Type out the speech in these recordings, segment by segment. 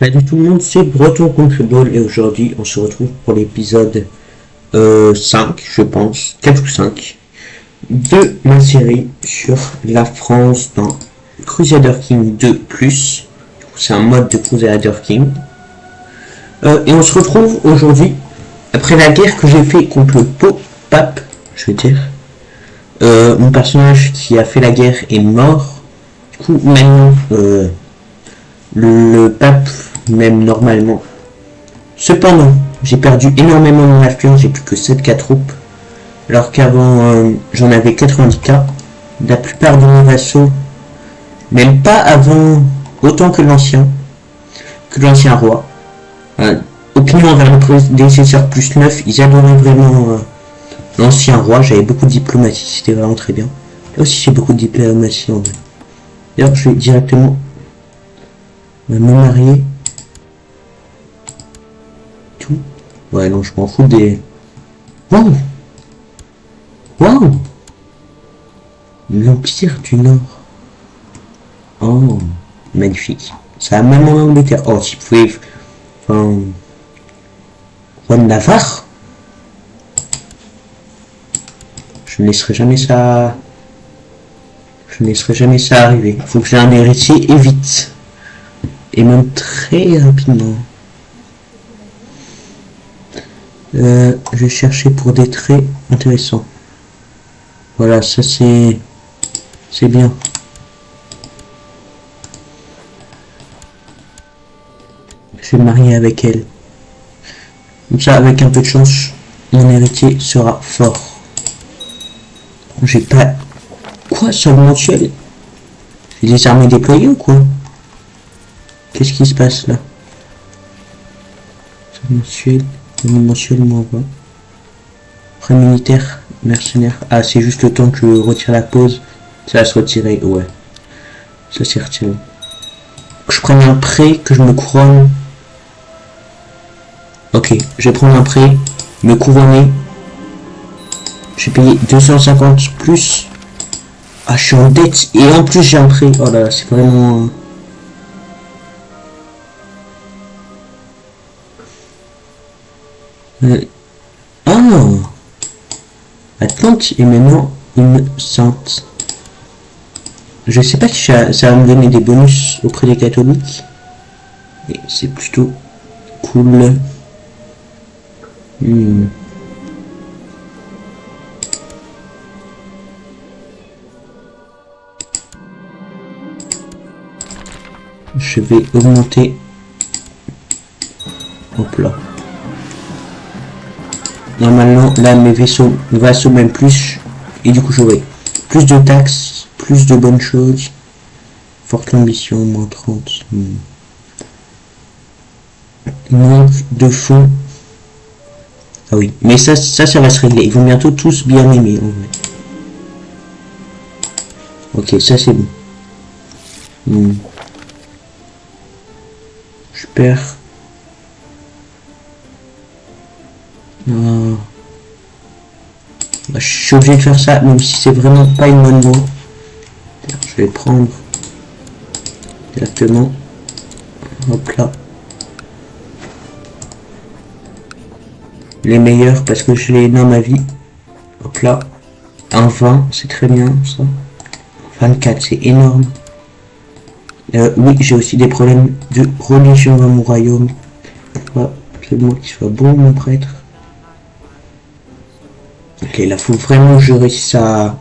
Salut tout le monde, c'est Breton contre Football et aujourd'hui on se retrouve pour l'épisode 5, je pense, 4 ou 5 de ma série sur la France dans Crusader King 2+. C'est un mode de Crusader King. Et on se retrouve aujourd'hui après la guerre que j'ai fait contre le pape, je veux dire. Mon personnage qui a fait la guerre est mort. Du coup, maintenant, le pape même normalement. Cependant, j'ai perdu énormément mon influence, j'ai plus que 7K troupes, alors qu'avant j'en avais 90K. La plupart de mes vassaux, même pas avant autant que l'ancien roi. Opinion envers le prédécesseur plus 9, ils adoraient vraiment l'ancien roi, j'avais beaucoup de diplomatie, c'était vraiment très bien. Là aussi j'ai beaucoup de diplomatie en vrai. D'ailleurs je vais directement me marier. Tout. Ouais non je m'en fous des... Waouh. Waouh. L'Empire du Nord. Oh, magnifique. Ça a même en Angleterre. Oh, si vous pouvez... Enfin... Roi de Navarre. Je ne laisserai jamais ça... Je ne laisserai jamais ça arriver. Il faut que j'ai un héritier et vite. Et même très rapidement. Je vais chercher pour des traits intéressants. Voilà, ça c'est bien. Je vais me marier avec elle. Comme ça, avec un peu de chance, mon héritier sera fort. J'ai pas... Quoi, ça mensuel? J'ai des armées déployées ou quoi? Qu'est-ce qui se passe là? Ça mensuel... mensuel m'envoie. Prêt militaire, mercenaire. Ah, c'est juste le temps que je retire la pause. Ça va se retirer, ouais. Ça s'est retiré. Que je prenne un prêt, que je me couronne. Ok, je vais prendre un prêt, me couronner. Je vais payer 250 plus. Ah, je suis en dette et en plus j'ai un prêt. Oh là là, c'est vraiment... Ah, Atlante est maintenant une sainte. Je sais pas si ça va me donner des bonus auprès des catholiques. Mais c'est plutôt cool. Je vais augmenter. Hop là. Normalement, là, mes vassaux même plus. Et du coup, j'aurai plus de taxes, plus de bonnes choses. Forte ambition, moins 30. Manque de fonds. Ah oui, mais ça va se régler. Ils vont bientôt tous bien aimer, en vrai. Ok, ça c'est bon. Je perds. Bah, je suis obligé de faire ça, même si c'est vraiment pas une bonne voie. Je vais prendre directement. Hop là. Les meilleurs parce que je les nomme à vie. Hop là. Un 20, c'est très bien ça. 24, c'est énorme. Oui, j'ai aussi des problèmes de religion dans mon royaume. Absolument qu'il soit bon, mon prêtre. Ok, là, faut vraiment que je réussisse à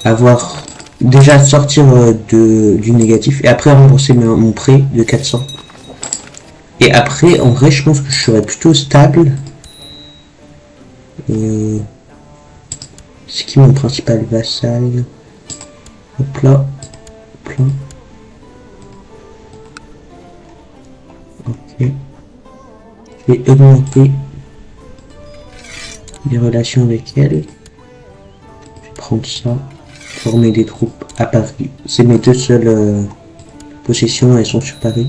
avoir... Déjà sortir du négatif et après rembourser mon prêt de 400. Et après, en vrai, je pense que je serais plutôt stable. C'est qui mon principal vassal? Hop là. Hop là. Ok. Je vais augmenter les relations avec elle. Je vais prendre ça. Former des troupes à Paris. C'est mes deux seules possessions, elles sont sur Paris.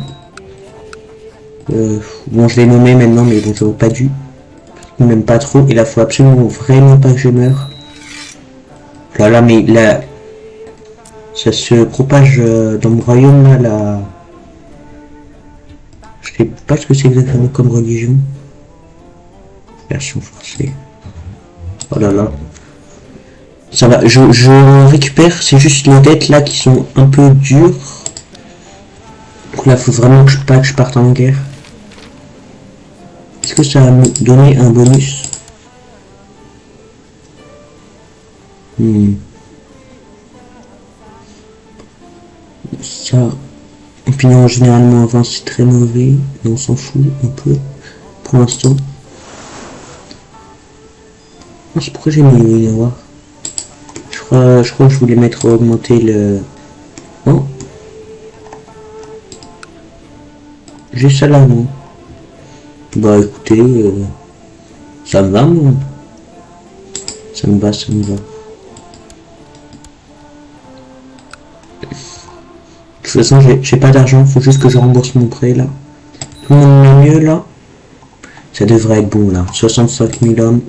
Bon, je l'ai nommé maintenant, mais bon, j'aurais pas dû. Même pas trop. Et là, faut absolument vraiment pas que je meure. Voilà, mais là, ça se propage dans mon royaume, là, Je sais pas ce que c'est exactement comme religion. Version forcée. Oh là là. Ça va, je récupère, c'est juste les dettes là qui sont un peu dures. Donc là, faut vraiment que je parte en guerre. Est-ce que ça va me donner un bonus? Ça, opinion généralement avant, c'est très mauvais, mais on s'en fout un peu pour l'instant. C'est pourquoi j'ai mis le noir. Je crois que je voulais mettre augmenter le. Oh, j'ai ça là, non? Bah écoutez, ça me va, moi. Ça me va, ça me va. De toute façon, j'ai pas d'argent, faut juste que je rembourse mon prêt là. Tout le monde met mieux là. Ça devrait être bon là. 65 000 hommes.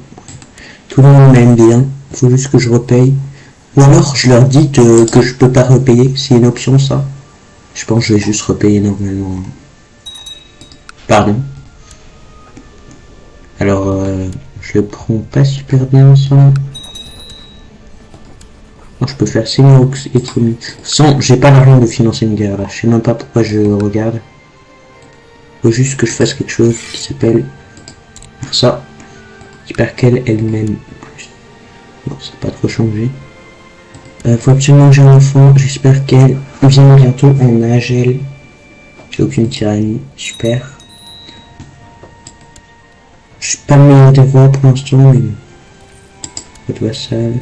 Tout le monde m'aime bien. Faut juste que je repaye. Ou alors je leur dis que je peux pas repayer. C'est une option ça. Je pense que je vais juste repayer normalement. Pardon. Alors je le prends pas super bien ça. Non, je peux faire seigneur économie. Sans, j'ai pas l'argent de financer une guerre là. Je sais même pas pourquoi je regarde. Faut juste que je fasse quelque chose qui s'appelle ça. J'espère qu'elle m'aime plus. Non, ça n'a pas trop changé. Faut absolument que j'ai un enfant. J'espère qu'elle vient bientôt en âge. Elle. J'ai aucune tyrannie. Super. Je suis pas le meilleur des voix pour l'instant, mais. Votre vassal.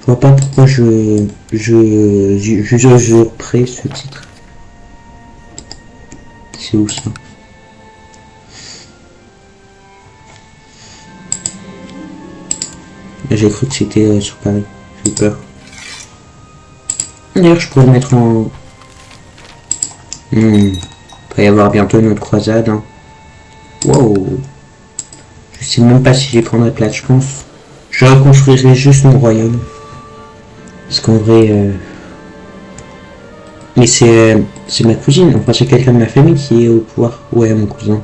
Je vois pas pourquoi je prêt ce titre. C'est où ça? J'ai cru que c'était sur Paris. J'ai eu peur. D'ailleurs, je pourrais le mettre en. Il va y avoir bientôt une autre croisade. Hein. Wow. Je sais même pas si j'y prendrai place, je pense. Je reconstruirai juste mon royaume. Parce qu'en vrai. Mais c'est ma cousine, enfin c'est quelqu'un de ma famille qui est au pouvoir. Ouais, mon cousin.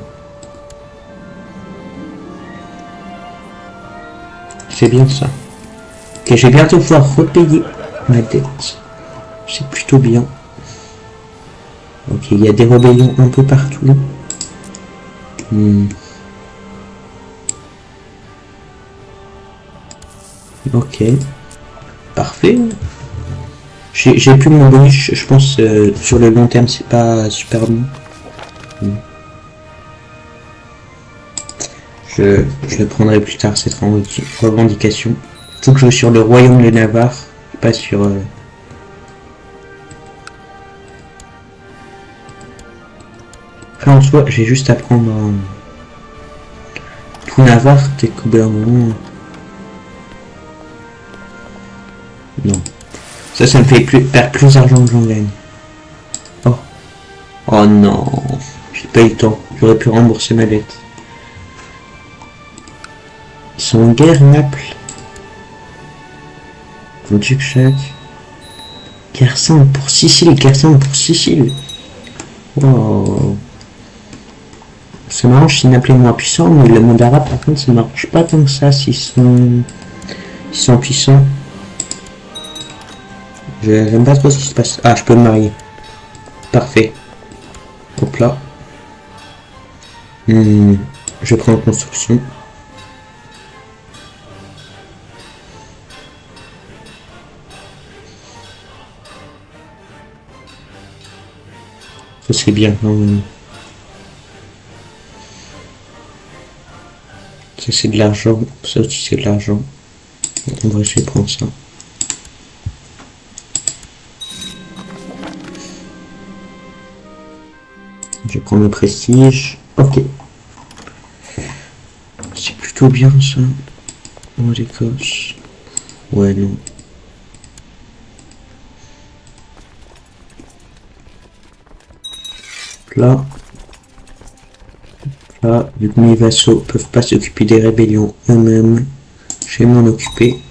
C'est bien ça. Ok, je vais bientôt pouvoir repayer ma dette. C'est plutôt bien. Ok, il y a des rébellions un peu partout. Ok. Parfait. J'ai plus mon bonus, je pense sur le long terme c'est pas super bon. Je le prendrai plus tard cette revendication. Faut que je sois sur le royaume de Navarre, pas sur... Après en soi, j'ai juste à prendre tout Navarre, dès qu'au bout d'un moment... Non. Ça me fait perdre plus d'argent que j'en gagne. Oh. Oh non. J'ai pas eu le temps. J'aurais pu rembourser ma dette. Ils sont en guerre, Naples. Duc-Chac. Guerre simple pour Sicile. Guerre simple pour Sicile. Wow. C'est marrant, je suis Naples est moins puissant, mais le monde arabe, par contre, ça marche pas tant que ça s'ils sont puissants. J'aime pas trop ce qui se passe. Ah, je peux me marier. Parfait. Hop là. Je prends en construction. Ça c'est bien quand même. Ça c'est de l'argent. Ça aussi c'est de l'argent. En vrai, je vais prendre ça. Je prends le prestige. Ok. C'est plutôt bien ça. On l'Écosse. Ouais, non. Là. Là, vu que mes vassaux peuvent pas s'occuper des rébellions eux-mêmes, je vais m'en occuper.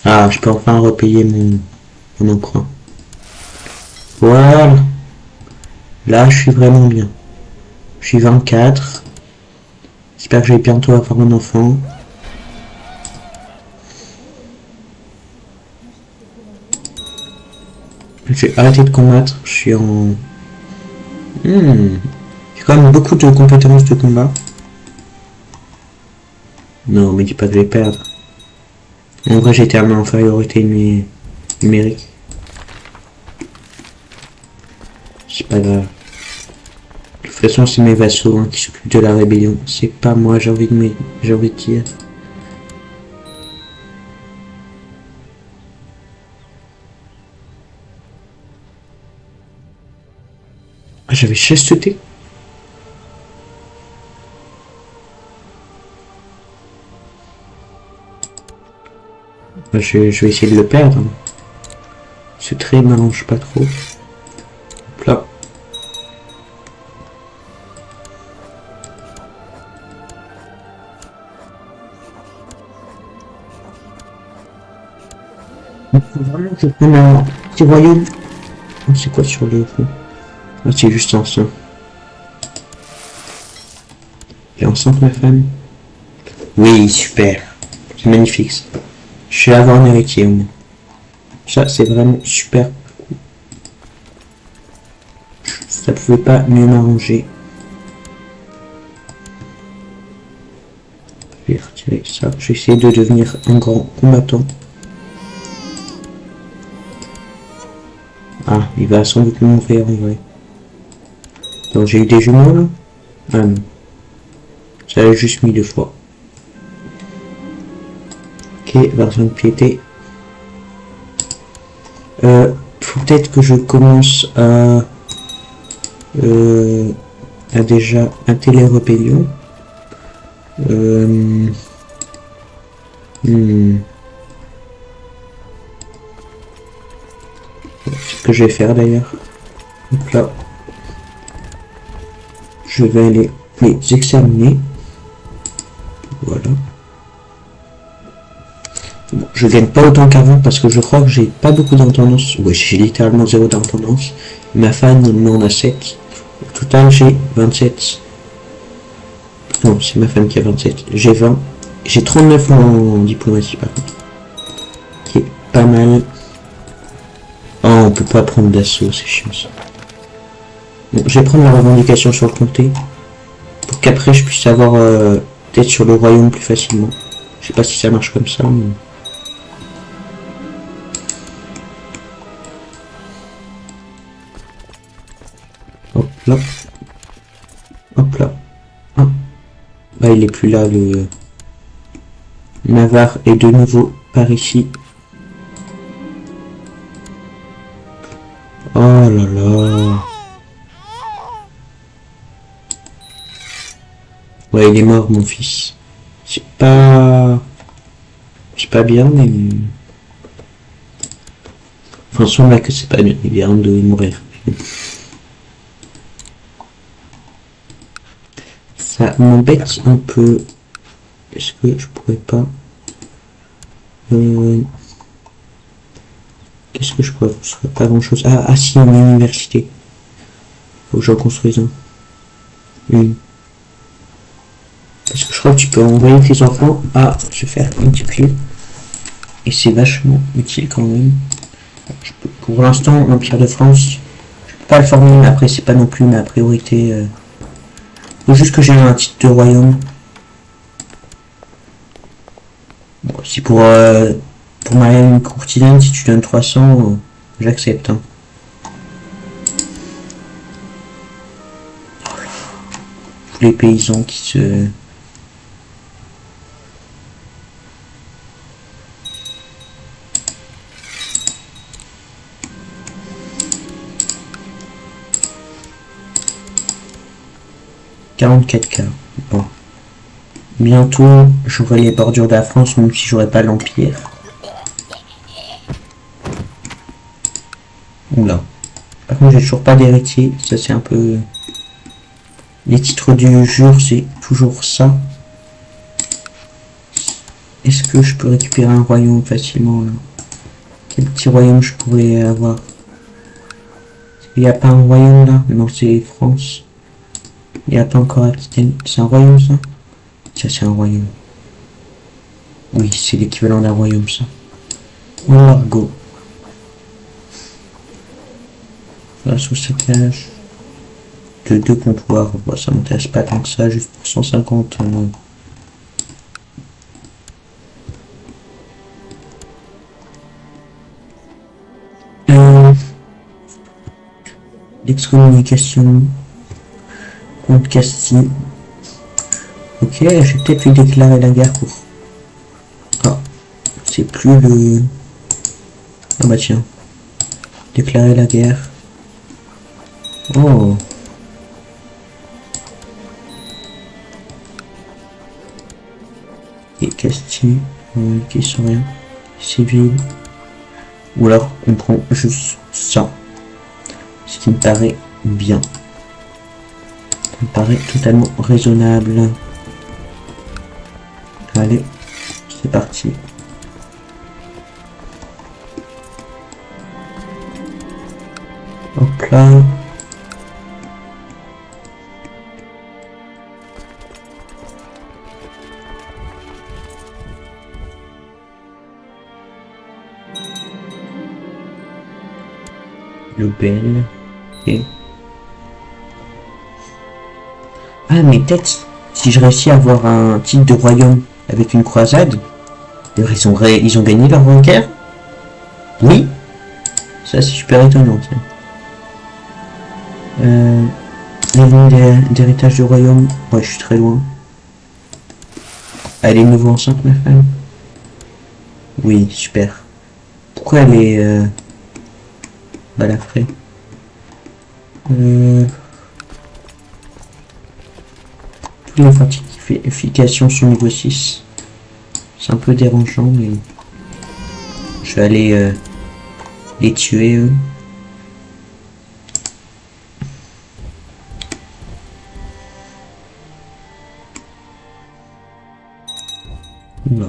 Ah, je peux enfin repayer mon emprunt. Voilà. Là, je suis vraiment bien. Je suis 24. J'espère que je vais bientôt avoir mon enfant. J'ai arrêté de combattre. Je suis en... J'ai quand même beaucoup de compétences de combat. Non, mais dis pas que je vais perdre. En vrai, j'étais en infériorité numérique. C'est pas grave. De toute façon, c'est mes vassaux hein, qui s'occupent de la rébellion. C'est pas moi, j'ai envie de dire. Ah, j'avais chasteté. Bah, je vais essayer de le perdre. Ce trait m'arrange pas trop. Hop là. Il faut vraiment que je prenne un petit royaume. C'est quoi sur le fond? Ah, c'est juste enceinte. J'ai enceinte ma femme. Oui, super. C'est magnifique ça. Je vais avoir un héritier au moins. Ça, c'est vraiment super. Ça pouvait pas mieux m'arranger. Je vais retirer ça. Je vais essayer de devenir un grand combattant. Ah, il va sans doute mourir en vrai. Donc j'ai eu des jumeaux là. Ah non. Ça a juste mis 2 fois. Ok, version de piété. Faut peut-être que je commence à déjà un télé-rébellion. C'est ce que je vais faire d'ailleurs. Donc là, je vais aller les examiner. Voilà. Bon, je gagne pas autant qu'avant parce que je crois que j'ai pas beaucoup d'intendance. Ouais, j'ai littéralement 0 d'intendance. Ma femme m'en a 7. Au total, j'ai 27. Non, c'est ma femme qui a 27. J'ai 20. J'ai 39 en diplomatie par contre. Qui est pas mal. Oh, on peut pas prendre d'assaut, c'est chiant ça. Bon, je vais prendre la revendication sur le comté. Pour qu'après je puisse avoir peut-être sur le royaume plus facilement. Je sais pas si ça marche comme ça, mais... Hop là. Hop là. Ah. Bah il est plus là, le... Navarre est de nouveau par ici. Oh là là. Ouais, il est mort, mon fils. C'est pas bien, mais... Enfin, semble que c'est pas bien. Il vient de mourir. Ça m'embête un peu. Est-ce que je pourrais pas... Qu'est-ce que je pourrais... Ce serait pas grand-chose. Ah si, une université. Faut que j'en construise un. Une. Parce que je crois que tu peux envoyer tes enfants à se faire multiplier. Et c'est vachement utile quand même. Pour l'instant, l'Empire de France, je peux pas le former, mais après c'est pas non plus ma priorité. Faut juste que j'ai un titre de royaume. Bon, si pour marier une courtisane, si tu donnes 300, j'accepte. Hein. Tous les paysans qui se... $44K. Bon. Bientôt, j'aurai les bordures de la France, même si j'aurai pas l'Empire. Oula. Par contre, j'ai toujours pas d'héritier. Ça, c'est un peu... Les titres du jour, c'est toujours ça. Est-ce que je peux récupérer un royaume facilement, là? Quel petit royaume je pourrais avoir? Il n'y a pas un royaume là? Non, c'est France. Il n'y a pas encore Aquitaine. C'est un royaume ça? Ça, c'est un royaume. Oui, c'est l'équivalent d'un royaume ça. Margot. Là, sous saccage. De deux comptoirs. Bah, ça m'intéresse pas tant que ça, juste pour 150. L'excommunication. Contre Castille. Ok, j'ai peut-être lui déclarer la guerre pour... Ah, c'est plus le... Ah bah tiens. Déclarer la guerre. Oh. Et Castille, qui sont rien. Civil. Ou alors on prend juste ça. Ce qui me paraît bien. Ça me paraît totalement raisonnable. Allez, c'est parti. Hop là. Le bel. Et... Ah mais peut-être si je réussis à avoir un titre de royaume avec une croisade, ils ont gagné leur guerre. Oui. Ça c'est super étonnant. Tiens. Les lignes d'héritage du royaume. Ouais, je suis très loin. Elle est nouveau enceinte, ma femme. Oui, super. Pourquoi elle est balafrée? Toutes les fortifications sont niveau 6. C'est un peu dérangeant, mais je vais aller les tuer eux. Oula.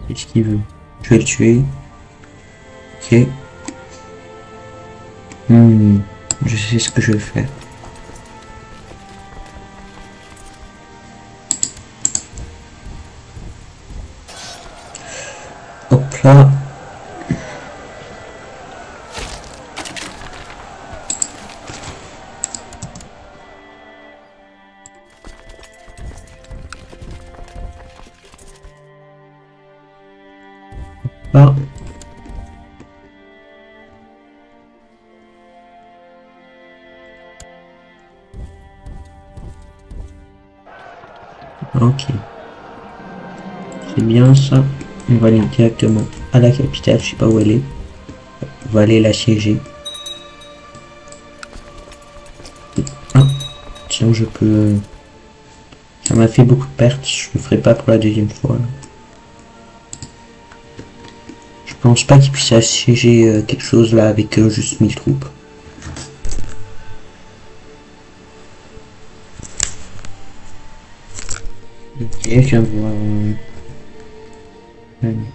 Qu'est-ce qu'il veut? Je vais le tuer. Ok. Je sais ce que je vais faire. Hop là. Ah. Ok. C'est bien ça. On va aller directement à la capitale, je sais pas où elle est. On va aller l'assiéger. Ah, tiens, je peux... Ça m'a fait beaucoup de pertes, je le ferai pas pour la deuxième fois. Je pense pas qu'il puisse assiéger quelque chose là avec juste 1000 troupes. Ok, je viens de voir...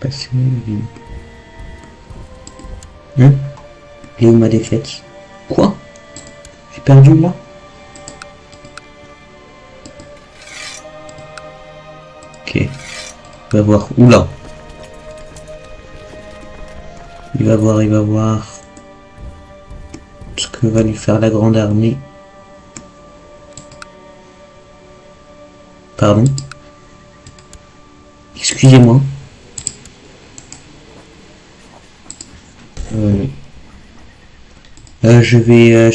passer... Et où ma défaite? Quoi? J'ai perdu là? Ok. On va voir. Oula. Il va voir ce que va lui faire la grande armée. Pardon. Excusez-moi. Je vais